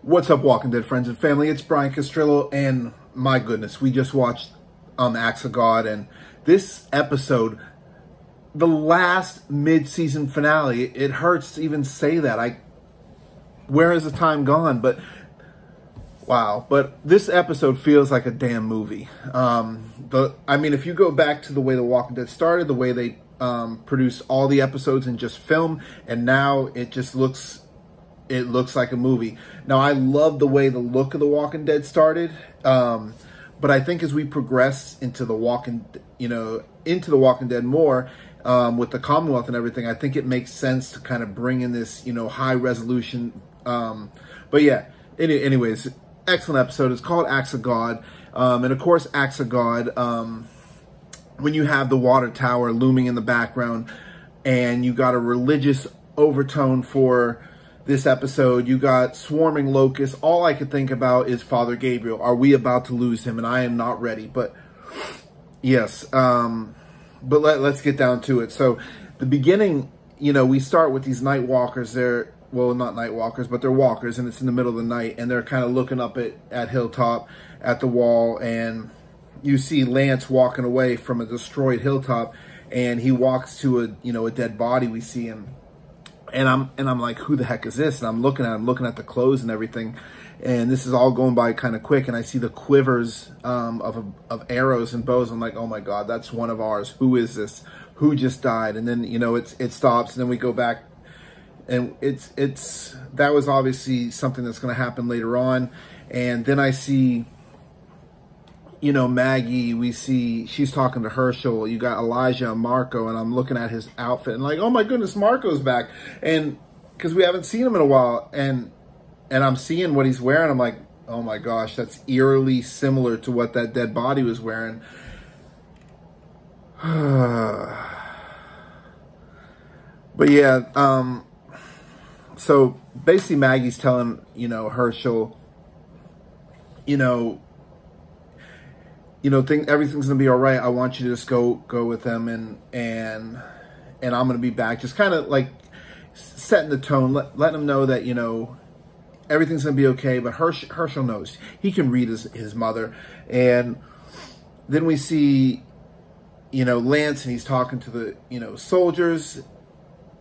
What's up, Walking Dead friends and family? It's Brian Castrillo, and my goodness, we just watched Acts of God, and this episode, the last mid-season finale, it hurts to even say that. Where has the time gone? But wow, but this episode feels like a damn movie. I mean, if you go back to the way The Walking Dead started, the way they produce all the episodes in just film, and now it just looks like a movie. Now, I love the way the look of The Walking Dead started, but I think as we progress into the Walking Dead more, with the Commonwealth and everything, I think it makes sense to kind of bring in this, high resolution. But yeah, anyways, excellent episode. It's called Acts of God. And of course, Acts of God, when you have the water tower looming in the background and you got a religious overtone for this episode, you got swarming locusts. All I could think about is Father Gabriel. Are we about to lose him? And I am not ready. But yes, but let's get down to it. So the beginning, we start with these night walkers. They're, well, not night walkers, but they're walkers, and it's in the middle of the night, and they're kind of looking up at Hilltop, at the wall, and you see Lance walking away from a destroyed Hilltop, and he walks to a dead body. We see him. And I'm like, who the heck is this? And I'm looking at the clothes and everything, and this is all going by kind of quick. And I see the quivers of arrows and bows. I'm like, oh my God, that's one of ours. Who is this? Who just died? And then it stops, and then we go back, and that was obviously something that's going to happen later on. And then I see, Maggie, we see she's talking to Herschel. You got Elijah and Marco, and I'm looking at his outfit and like, oh my goodness, Marco's back. And because we haven't seen him in a while, and I'm seeing what he's wearing. I'm like, oh my gosh, that's eerily similar to what that dead body was wearing. But yeah, so basically Maggie's telling, Herschel, everything's gonna be all right. I want you to just go with them, and I'm gonna be back. Just kind of like setting the tone, letting them know that everything's gonna be okay. But Herschel knows, he can read his mother. And then we see Lance, and he's talking to the soldiers,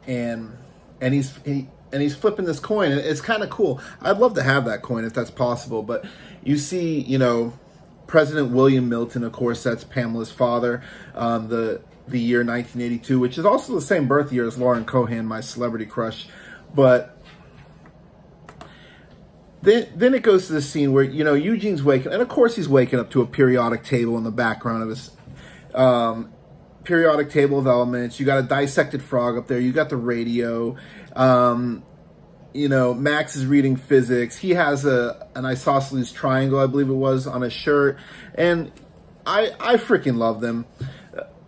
and he's flipping this coin, and it's kind of cool. I'd love to have that coin if that's possible. But you see President William Milton, of course, that's Pamela's father, the year 1982, which is also the same birth year as Lauren Cohan, my celebrity crush. But then it goes to the scene where, Eugene's waking, and of course he's waking up to a periodic table in the background of this periodic table of elements. You got a dissected frog up there. You got the radio. Max is reading physics. He has an isosceles triangle, I believe it was, on his shirt, and I freaking love them.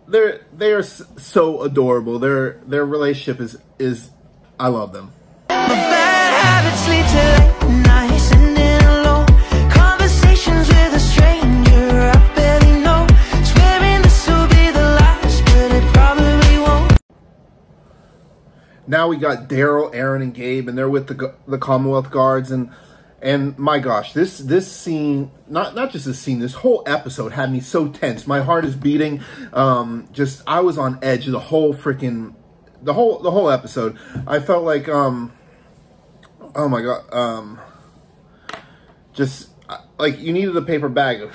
They are so adorable. Their relationship is I love them. Now we got Daryl, Aaron, and Gabe, and they're with the Commonwealth Guards, and my gosh, this scene, not just this scene, this whole episode had me so tense. My heart is beating. I was on edge the whole freaking the whole episode. I felt like oh my God, just like you needed a paper bag.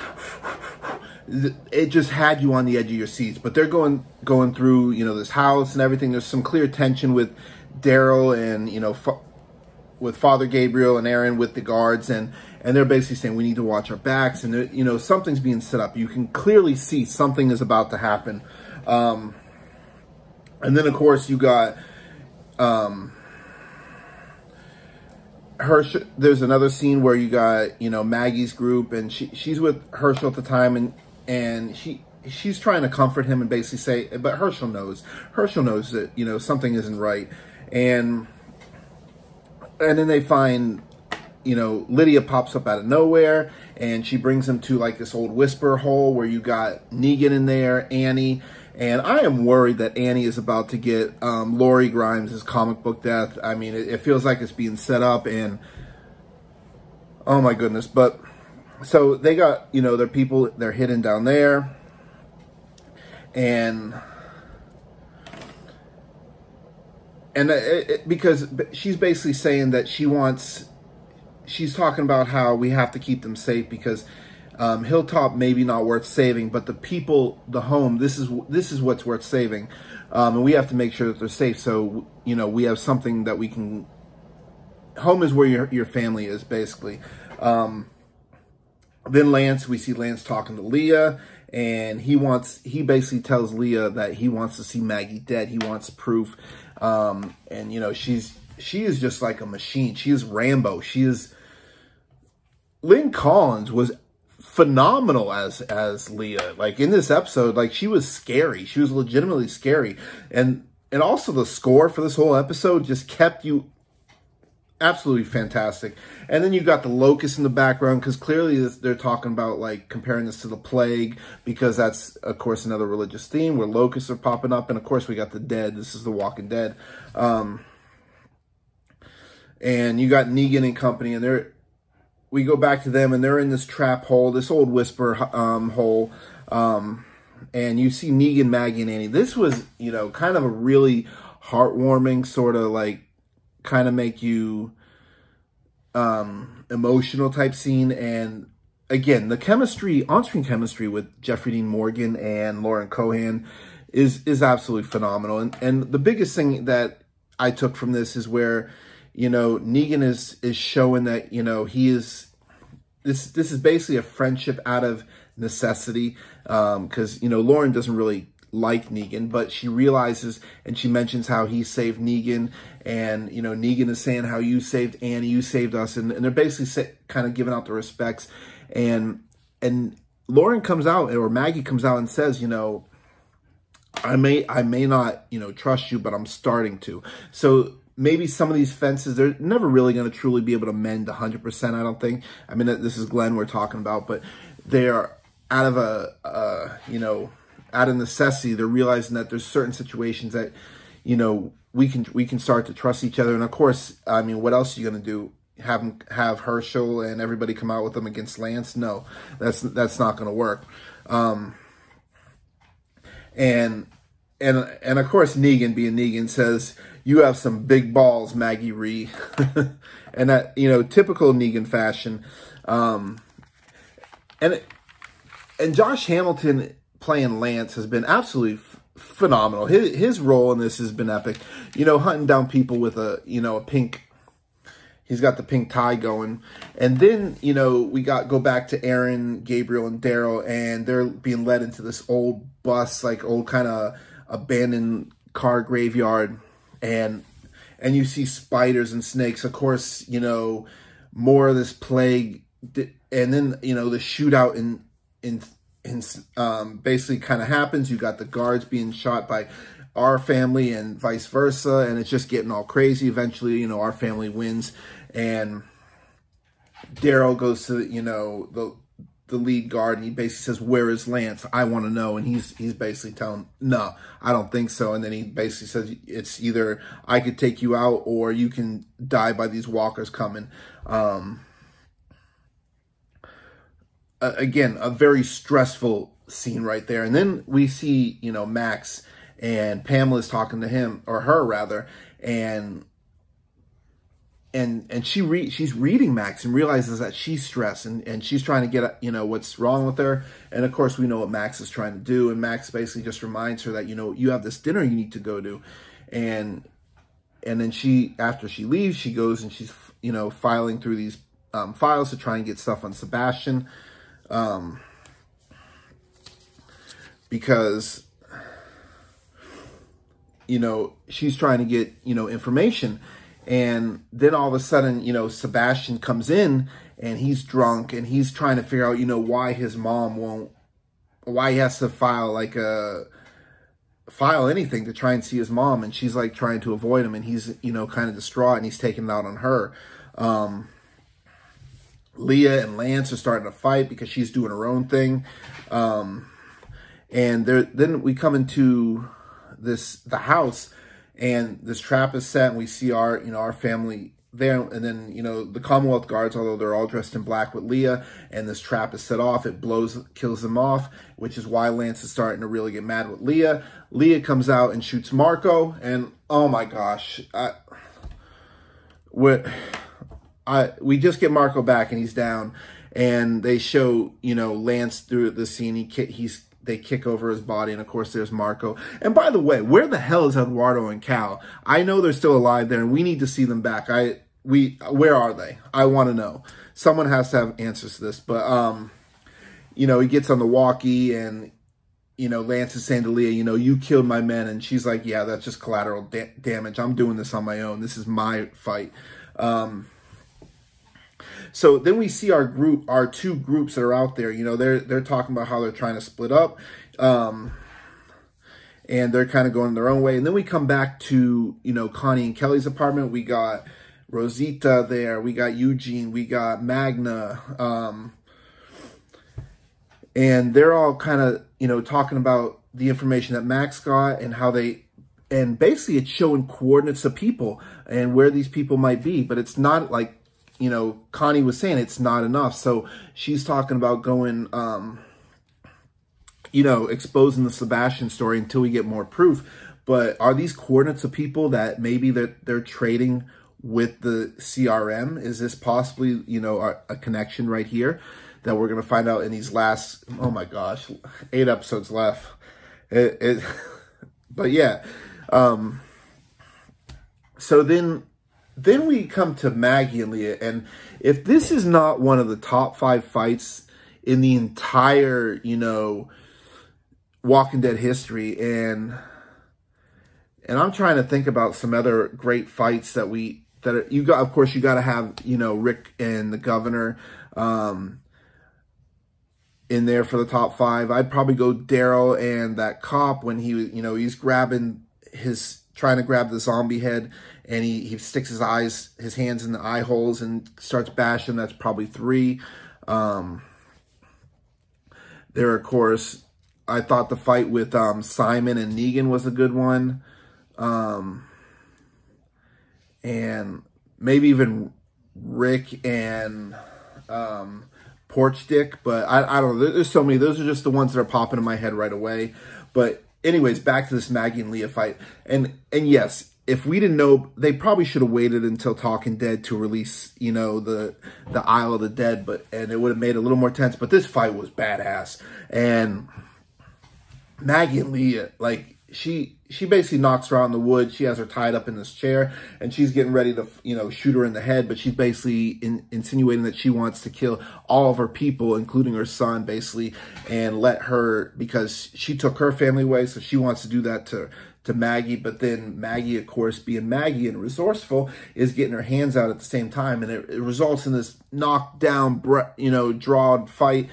It just had you on the edge of your seats. But they're going through this house and everything. There's some clear tension with Daryl and with Father Gabriel and Aaron with the guards, and they're basically saying we need to watch our backs, and something's being set up. You can clearly see something is about to happen. And then of course you got Herschel. There's another scene where you got Maggie's group, and she's with Herschel at the time, and she's trying to comfort him and basically say, but Herschel knows that something isn't right. And then they find Lydia pops up out of nowhere, and she brings him to like this old whisper hole where you got Negan in there, Annie, And I am worried that Annie is about to get Lori Grimes' comic book death. I mean, it feels like it's being set up, and Oh my goodness. But so they got, their people, they're hidden down there. And because she's basically saying that she's talking about how we have to keep them safe because Hilltop maybe not worth saving, but the people, the home, this is what's worth saving. And we have to make sure that they're safe. So, we have something that we can, home is where your family is, basically. Then we see Lance talking to Leah, and he basically tells Leah that he wants to see Maggie dead. He wants proof. And, she is just like a machine. She is Rambo. Lynn Collins was phenomenal as Leah. Like in this episode, like she was scary. She was legitimately scary. And also the score for this whole episode just kept you absolutely fantastic. And then you got the locusts in the background because clearly they're talking about like comparing this to the plague because that's of course another religious theme where locusts are popping up. And of course we got the dead. This is the Walking Dead. And you got Negan and company, and we go back to them, and they're in this trap hole, this old whisper hole, and you see Negan, Maggie, and Annie. This was, kind of a really heartwarming sort of like, kind of make you emotional type scene. And again, the chemistry, on-screen chemistry with Jeffrey Dean Morgan and Lauren Cohan is absolutely phenomenal. And the biggest thing that I took from this is where, Negan is showing that, he is, this is basically a friendship out of necessity. Cause, Lauren doesn't really like Negan, but she realizes, and she mentions how he saved Negan, and, Negan is saying how you saved Annie, you saved us. And they're basically kind of giving out the respects. And Lauren comes out, or Maggie comes out and says, I may not, trust you, but I'm starting to. So maybe some of these fences, they're never really going to truly be able to mend 100%, I don't think. I mean, this is Glenn we're talking about, but they are out of out of necessity. They're realizing that there's certain situations that, we can start to trust each other. And of course, I mean, what else are you going to do? Have Herschel and everybody come out with them against Lance? No, that's not going to work. And of course, Negan, being Negan, says, "You have some big balls, Maggie Ree." And that, typical Negan fashion. And Josh Hamilton playing Lance has been absolutely phenomenal. His role in this has been epic. Hunting down people with a pink. He's got the pink tie going. And then, we go back to Aaron, Gabriel, and Daryl, and they're being led into this old bus, like old kind of abandoned car graveyard. And you see spiders and snakes. Of course, more of this plague. And then, the shootout basically kind of happens. You got the guards being shot by our family and vice versa, and it's just getting all crazy. Eventually, our family wins, and Daryl goes to the lead guard, and he basically says, "Where is Lance? I want to know." And he's basically telling him, "No, I don't think so." And then he basically says, "It's either I could take you out, or you can die by these walkers coming." Again, a very stressful scene right there. And then we see, Max, and Pamela's talking to him, or her rather, and she's reading Max and realizes that she's stressed, and she's trying to get, what's wrong with her. And of course we know what Max is trying to do. And Max basically just reminds her that, you have this dinner you need to go to. And then after she leaves, she goes and she's, filing through these files to try and get stuff on Sebastian. Because, she's trying to get, information. And then all of a sudden, Sebastian comes in, and he's drunk, and he's trying to figure out, why his mom why he has to file anything to try and see his mom. And she's like trying to avoid him, and he's, kind of distraught, and he's taking it out on her. Leah and Lance are starting to fight because she's doing her own thing. And then we come into the house, and this trap is set, and we see our family there, and then, you know, the Commonwealth Guards, although they're all dressed in black with Leah, and this trap is set off, it kills them off, which is why Lance is starting to really get mad with Leah. Leah comes out and shoots Marco, and oh my gosh, we just get Marco back, and he's down, and they show, you know, Lance through the scene. They kick over his body, and of course there's Marco. And by the way, where the hell is Eduardo and Cal? I know they're still alive there, and we need to see them back. Where are they? I want to know. Someone has to have answers to this. But you know, he gets on the walkie, and you know, Lance is saying to Leah, you know, you killed my men, and she's like, yeah, that's just collateral damage. I'm doing this on my own. This is my fight. So then we see our two groups that are out there. You know, they're talking about how they're trying to split up, and they're kind of going their own way. And then we come back to, you know, Connie and Kelly's apartment. We got Rosita there. We got Eugene. We got Magna, and they're all kind of, you know, talking about the information that Max got and how and basically it's showing coordinates of people and where these people might be, but it's not like, you know, Connie was saying it's not enough. So she's talking about going, you know, exposing the Sebastian story until we get more proof. But are these coordinates of people that maybe they're trading with the CRM? Is this possibly, you know, a connection right here that we're going to find out in these last, oh my gosh, 8 episodes left. But yeah. So then we come to Maggie and Leah, and if this is not one of the top 5 fights in the entire, you know, Walking Dead history, and I'm trying to think about some other great fights that you got. Of course, you got to have, you know, Rick and the governor in there for the top 5. I'd probably go Daryl and that cop when he, you know, he's trying to grab the zombie head, and he sticks his hands in the eye holes and starts bashing. That's probably 3. There, of course, I thought the fight with Simon and Negan was a good one. And maybe even Rick and Porch Dick. But I don't know. There's so many. Those are just the ones that are popping in my head right away. But anyways, back to this Maggie and Leah fight. And yes, if we didn't know, they probably should have waited until Talking Dead to release, you know, the Isle of the Dead, and it would have made it a little more tense. But this fight was badass. And Maggie and Leah, like, she basically knocks her out in the wood. She has her tied up in this chair, and she's getting ready to, you know, shoot her in the head. But she's basically insinuating that she wants to kill all of her people, including her son, basically, and let her, because she took her family away, so she wants to do that to Maggie. But then Maggie, of course, being Maggie and resourceful, is getting her hands out at the same time, and it results in this knockdown, you know, drawed fight.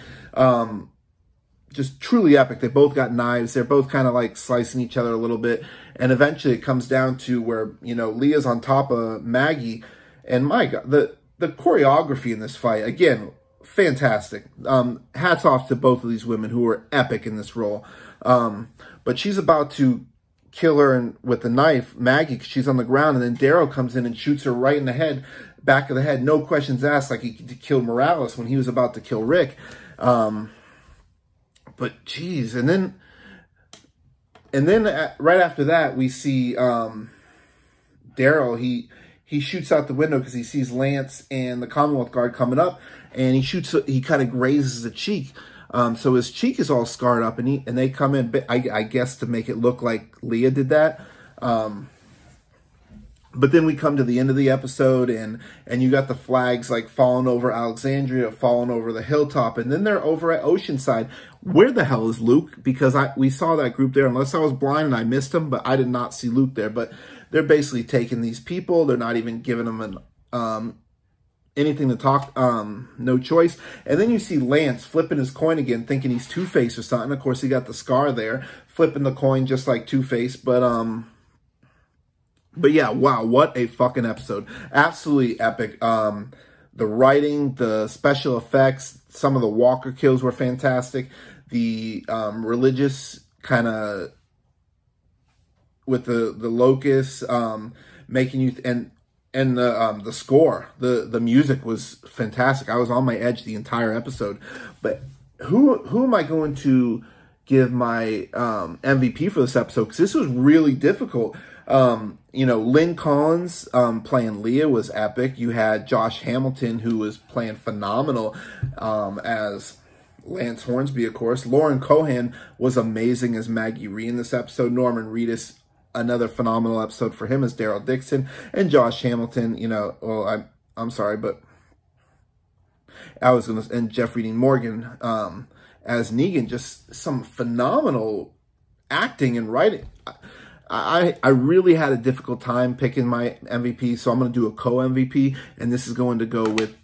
Just truly epic. They both got knives. They're both kind of like slicing each other a little bit. And eventually it comes down to where, you know, Leah's on top of Maggie. And my God, the choreography in this fight, again, fantastic. Hats off to both of these women who were epic in this role. But she's about to kill her with the knife, Maggie, because she's on the ground. And then Daryl comes in and shoots her right in the head, back of the head. No questions asked, like he killed Morales when he was about to kill Rick. But geez, and then right after that, we see Daryl. He shoots out the window because he sees Lance and the Commonwealth Guard coming up, and he kind of grazes the cheek. So his cheek is all scarred up, and they come in, I guess, to make it look like Leah did that. But then we come to the end of the episode, and you got the flags like falling over Alexandria, falling over the hilltop, and then they're over at Oceanside. Where the hell is Luke? Because we saw that group there, unless I was blind and I missed him, but I did not see Luke there. But they're basically taking these people. They're not even giving them anything to talk, no choice. And then you see Lance flipping his coin again, thinking he's Two-Face or something. Of course, he got the scar there, flipping the coin just like Two-Face, But yeah, wow, what a fucking episode. Absolutely epic. The writing, the special effects, some of the walker kills were fantastic. The religious kind of, with the locusts, making you, and and the score, the music was fantastic. I was on my edge the entire episode. But who am I going to give my MVP for this episode? Because this was really difficult. You know, Lynn Collins playing Leah was epic. You had Josh Hamilton, who was playing phenomenal as Lance Hornsby, of course. Lauren Cohan was amazing as Maggie Ree in this episode. Norman Reedus, another phenomenal episode for him as Daryl Dixon. And Josh Hamilton, you know, well, I'm sorry, but I was going to, and Jeffrey Dean Morgan as Negan, just some phenomenal acting and writing. I really had a difficult time picking my MVP, so I'm going to do a co-MVP, and this is going to go with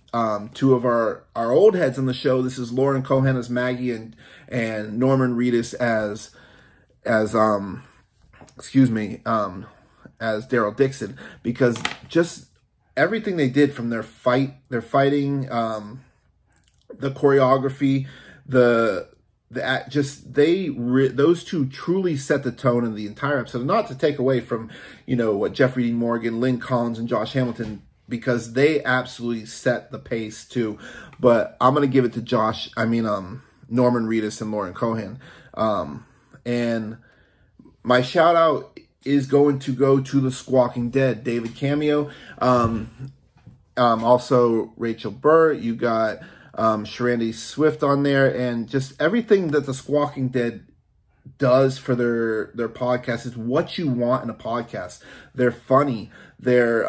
two of our old heads on the show. This is Lauren Cohan as Maggie and Norman Reedus as Daryl Dixon, because just everything they did from their fighting, the choreography, those two truly set the tone in the entire episode. Not to take away from, you know, what Jeffrey Dean Morgan, Lynn Collins, and Josh Hamilton, because they absolutely set the pace too. But I'm gonna give it to Norman Reedus and Lauren Cohan. And my shout out is going to go to the Squawking Dead, David Cameo. Also Rachel Burr. You got Sharandy Swift on there, and just everything that the Squawking Dead does for their podcast is what you want in a podcast. They're funny. They're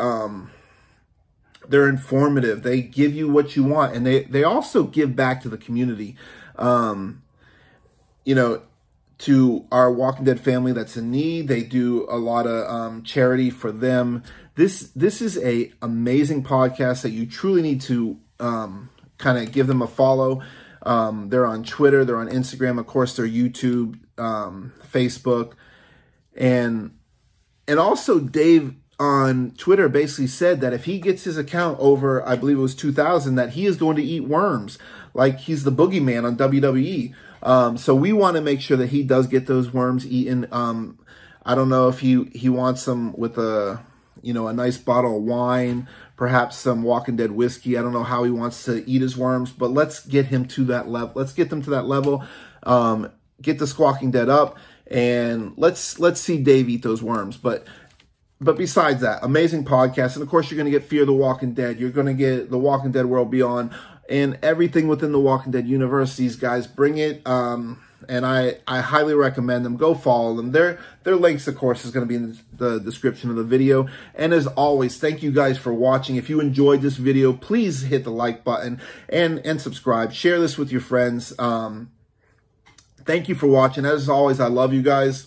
informative. They give you what you want, and they also give back to the community. You know, to our Walking Dead family that's in need. They do a lot of charity for them. This is a amazing podcast that you truly need to kind of give them a follow. They're on Twitter, they're on Instagram, of course, they're YouTube, Facebook, and also Dave on Twitter basically said that if he gets his account over, I believe it was 2,000, that he is going to eat worms, like he's the boogeyman on WWE. So we want to make sure that he does get those worms eaten. I don't know if he wants them with a nice bottle of wine, perhaps some Walking Dead whiskey. I don't know how he wants to eat his worms, but let's get him to that level. Let's get them to that level. Get the Squawking Dead up, and let's see Dave eat those worms. But besides that, amazing podcast. And of course, you're going to get Fear the Walking Dead. You're going to get The Walking Dead World Beyond, and everything within the Walking Dead universe. These guys bring it. And I highly recommend them. Go follow them. Their links, of course, is going to be in the description of the video. And as always, thank you guys for watching. If you enjoyed this video, please hit the like button and subscribe. Share this with your friends. Thank you for watching. As always, I love you guys.